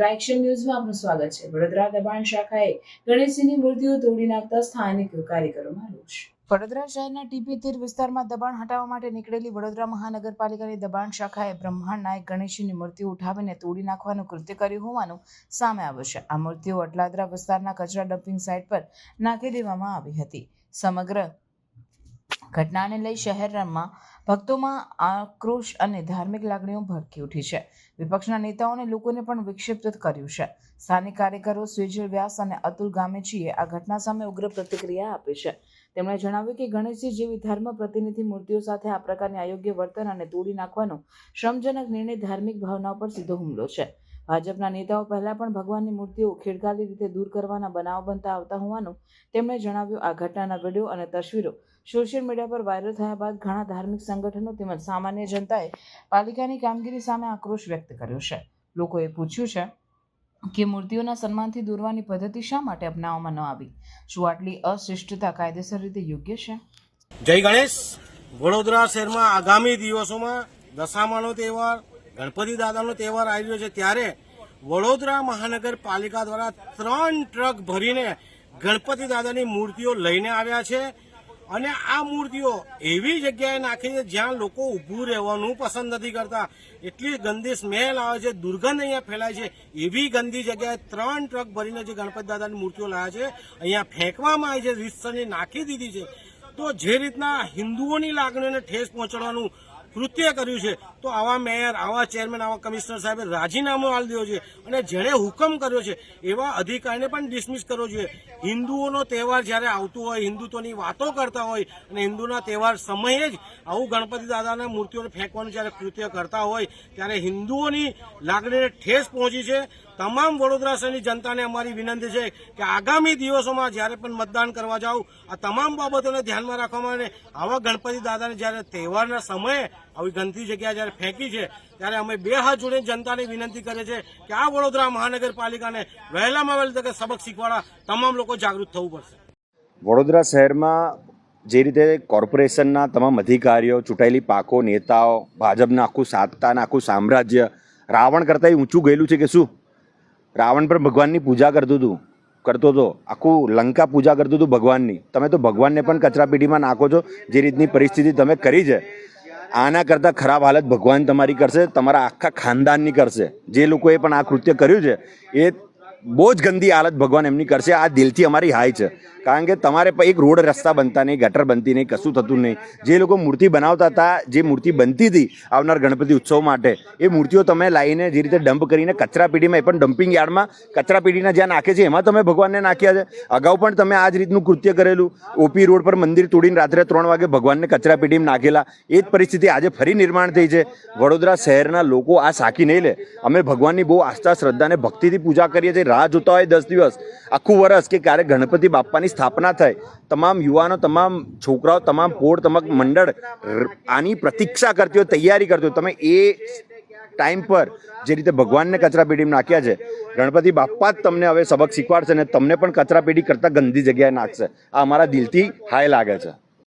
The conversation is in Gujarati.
વડોદરા એક્શન ન્યૂઝમાં આપનું સ્વાગત છે। વડોદરા દબાણ શાખાએ ગણેશજીની મૂર્તિઓ તોડી નાખતા સ્થાનિક કારીગરોમાં રોષ। વડોદરા શહેરના ટી13 વિસ્તારમાં દબાણ હટાવવા માટે નીકળેલી વડોદરા મહાનગરપાલિકાની દબાણ શાખાએ બ્રહ્માંડ નાયક ગણેશજીની મૂર્તિઓ ઉઠાવીને તોડી નાખવાનું કૃત્ય કર્યું હોવાનું સામે આવ્યું છે। આ મૂર્તિઓ અટલાદરા વિસ્તારના કચરા ડમ્પિંગ સાઇટ પર નાખી દેવામાં આવી હતી। સમગ્ર ઘટનાને લઈ શહેરમાં ભક્તોમાં આક્રોશ અને ધાર્મિક લાગણીઓ ભડકી ઉઠી છે। વિપક્ષના નેતાઓને લોકોને પણ વિક્ષિપ્ત કર્યું છે। સ્થાનિક કાર્યકરો સ્વેજલ વ્યાસ અને અતુલ ગામેચીએ આ ઘટના સામે ઉગ્ર પ્રતિક્રિયા આપી છે। તેમણે જણાવ્યું કે ગણેશજી જેવી ધર્મ પ્રતિનિધિ મૂર્તિઓ સાથે આ પ્રકારની અયોગ્ય વર્તન અને તોડી નાખવાનો શ્રમજનક નિર્ણય ધાર્મિક ભાવનાઓ પર સીધો હુમલો છે। ભાજપના નેતાઓ પહેલા પણ ભગવાનની મૂર્તિઓ ખેડખાલી રીતે દૂર કરવાના બનાવ બનતા આવતા હોવાનું તેમણે જણાવ્યું। આ ઘટનાના વિડીયો અને તસવીરો સોશિયલ મીડિયા પર વાયરલ થયા બાદ ઘણા ધાર્મિક સંગઠનો તેમજ સામાન્ય જનતાએ પાલિકાની કામગીરી સામે આક્રોશ વ્યક્ત કર્યો છે। લોકોએ પૂછ્યું છે કે મૂર્તિઓના સન્માનથી દોરવાની પદ્ધતિ શા માટે અપનાવવામાં ન આવી? શું આટલી અશિષ્ટતા કાયદેસર રીતે યોગ્ય છે? જય ગણેશ। વડોદરા શહેરમાં આગામી દિવસોમાં દશામાનો તહેવાર, ગણપતિ દાદાનો તહેવાર આવી રહ્યો છે, ત્યારે વડોદરા મહાનગરપાલિકા દ્વારા 3 ટ્રક ભરીને ગણપતિ દાદાની મૂર્તિઓ લઈને આવ્યા છે અને આ મૂર્તિઓ એવી જગ્યાએ નાખી છે જ્યાં લોકો ઊભું રહેવાનું પસંદ નથી કરતા। એટલી ગંદી સ્મેલ આવે છે, દુર્ગંધ અહીંયા ફેલાય છે। એવી ગંદી જગ્યાએ 3 ટ્રક ભરીને જે ગણપતિ દાદાની મૂર્તિઓ લાવ્યા છે અહીંયા ફેંકવામાં આવી છે, રીતસરની નાખી દીધી છે। તો જે રીતના હિન્દુઓની લાગણીઓને ઠેસ પહોંચાડવાનું કૃત્ય કર્યું છે, તો આવા મેયર, આવા ચેરમેન, આવા કમિશનર સાહેબે રાજીનામું આપી દેવું છે અને જેણે હુકમ કર્યો છે એવા અધિકારીને પણ ડિસમિસ કરવો જોઈએ। હિન્દુઓનો તહેવાર જ્યારે આવતું હોય, હિન્દુત્વની વાતો કરતા હોય અને હિન્દુના તહેવાર સમયે જ આવું ગણપતિ દાદાના મૂર્તિઓને ફેંકવાનું જ્યારે કૃત્ય કરતા હોય ત્યારે હિન્દુઓની લાગણીને ઠેસ પહોંચી છે। તમામ વડોદરા શહેરની જનતાને અમારી વિનંતી છે કે આગામી દિવસોમાં જ્યારે પણ મતદાન કરવા જાઓ આ તમામ બાબતોને ધ્યાનમાં રાખવામાં આવે। આવા ગણપતિ દાદાને જ્યારે તહેવારના સમયે આવી ગંદી જગ્યાએ જ્યારે ફેંકી છે ત્યારે અમે 2 હાથ જોડીને જનતાને વિનંતી કરીએ છીએ કે આ વડોદરા મહાનગરપાલિકાને વહેલામાં વહેલી તકે સબક શીખવાડવા તમામ લોકો જાગૃત થવું પડશે। વડોદરા શહેરમાં જે રીતે કોર્પોરેશનના તમામ અધિકારીઓ, ચૂંટાયેલી પાંખો, નેતાઓ, ભાજપના આખું સત્તાના આખું સામ્રાજ્ય રાવણ કરતાં ઊંચું ગયેલું છે કે શું? રાવણ પણ ભગવાનની પૂજા કરતો હતો, આખું લંકા પૂજા કરતું હતું ભગવાનની। તમે તો ભગવાનને પણ કચરાપેટીમાં નાખો છો। જે રીતની પરિસ્થિતિ તમે કરી છે, આના કરતાં ખરાબ હાલત ભગવાન તમારી કરશે, તમારા આખા ખાનદાનની કરશે। જે લોકોએ પણ આ કૃત્ય કર્યું છે એ બહુ જ ગંદી હાલત ભગવાન એમની કરશે। આ દિલથી અમારી હાય છે, કારણ કે તમારે એક રોડ રસ્તા બનતા નહીં, ગટર બનતી નહીં, કશું થતું નહીં। જે લોકો મૂર્તિ બનાવતા હતા, જે મૂર્તિ બનતી હતી આવનાર ગણપતિ ઉત્સવ માટે, એ મૂર્તિઓ તમે લાવીને જે રીતે ડમ્પ કરીને કચરાપેટીમાં, એ પણ ડમ્પિંગ યાર્ડમાં કચરાપેટીના જ્યાં નાખે છે એમાં તમે ભગવાનને નાખ્યા છે। અગાઉ પણ તમે આ જ રીતનું કૃત્ય કરેલું। ઓપી રોડ પર મંદિર તોડીને રાત્રે 3 વાગે ભગવાનને કચરાપેટીમાં નાખેલા। એ જ પરિસ્થિતિ આજે ફરી નિર્માણ થઈ છે। વડોદરા શહેરના લોકો આ સાકી નહીં લે। અમે ભગવાનની બહુ આસ્થા, શ્રદ્ધા અને ભક્તિથી પૂજા કરીએ છીએ। રાહ જોતા હોય 10 દિવસ, આખું વર્ષ કે ક્યારે ગણપતિ બાપ્પાની સ્થાપના થાય। તમામ યુવાનો, તમામ છોકરાઓ, તમામ પોળ, તમામ મંડળ આની પ્રતીક્ષા કરતી હોય, તૈયારી કરતી હોય। તમે એ ટાઈમ પર જે રીતે ભગવાનને કચરાપેટીમાં નાખ્યા છે, ગણપતિ બાપ્પા જ તમને હવે સબક શીખવાડશે અને તમને પણ કચરાપેટી કરતાં ગંદી જગ્યાએ નાખશે। આ અમારા દિલથી હાય લાગે છે।